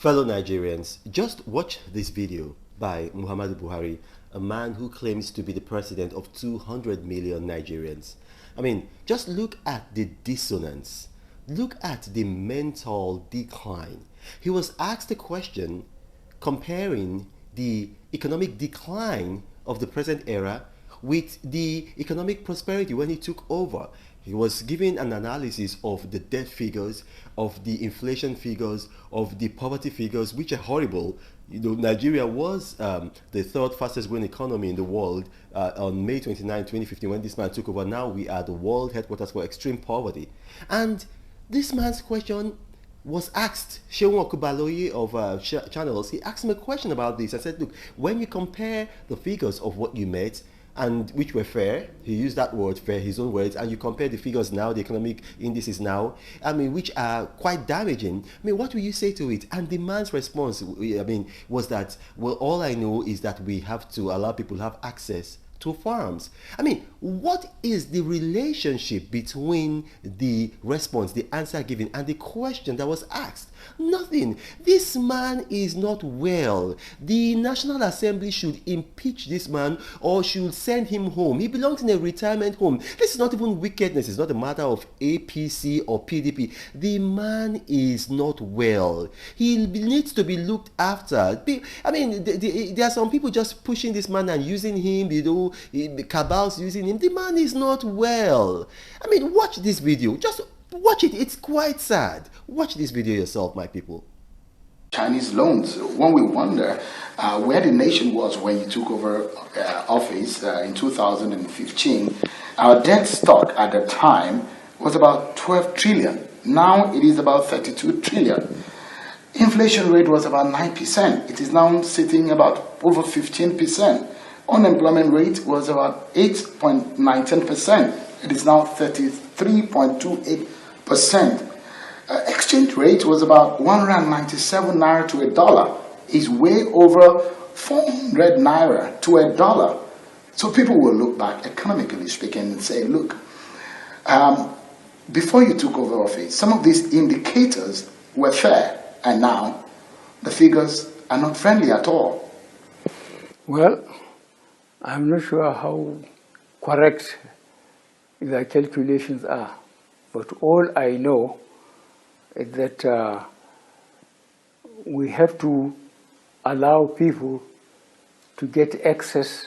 Fellow Nigerians, just watch this video by Muhammadu Buhari, a man who claims to be the president of 200 million Nigerians. I mean, just look at the dissonance. Look at the mental decline. He was asked a question comparing the economic decline of the present era with the economic prosperity when he took over. He was giving an analysis of the debt figures, of the inflation figures, of the poverty figures, which are horrible. You know, Nigeria was the third fastest growing economy in the world on May 29, 2015, when this man took over. Now we are the world headquarters for extreme poverty. And this man's question was asked, Seun Okubaloye of Channels, he asked him a question about this. I said, look, when you compare the figures of what you made, and which were fair, he used that word fair, his own words, and you compare the figures now, the economic indices now, I mean, which are quite damaging. I mean, what will you say to it? And the man's response, I mean, was that, well, all I know is that we have to allow people to have access to farms. I mean, what is the relationship between the response, the answer given, and the question that was asked? Nothing. This man is not well. The National Assembly should impeach this man or should send him home. He belongs in a retirement home. This is not even wickedness. It's not a matter of APC or PDP. The man is not well. He needs to be looked after. I mean, there are some people just pushing this man and using him, you know, the cabals using him. The man is not well. I mean, watch this video. Just watch it. It's quite sad. Watch this video yourself, my people. Chinese loans. When we wonder where the nation was when you took over office in 2015, our debt stock at the time was about 12 trillion. Now it is about 32 trillion. Inflation rate was about 9%. It is now sitting about over 15%. Unemployment rate was about 8.19%. It is now 33.28%. Exchange rate was about 197 naira to a dollar. It's way over 400 naira to a dollar. So people will look back, economically speaking, and say, look, before you took over office, some of these indicators were fair, and now the figures are not friendly at all. Well, I'm not sure how correct the calculations are, but all I know is that we have to allow people to get access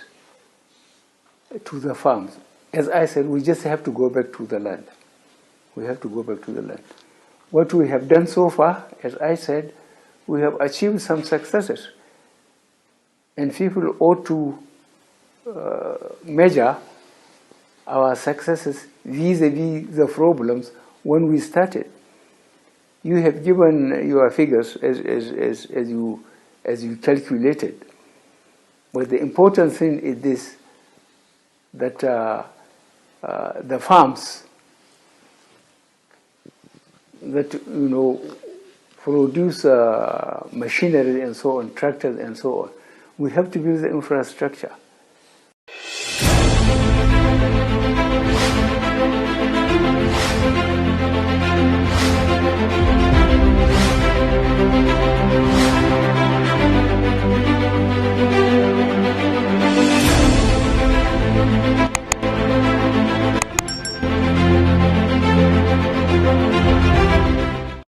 to the farms. As I said, we just have to go back to the land. We have to go back to the land. What we have done so far, as I said, we have achieved some successes. And people ought to measure our successes vis-a-vis the problems when we started. You have given your figures as you calculated, but the important thing is this: that the farms that produce machinery and so on, tractors and so on, we have to build the infrastructure.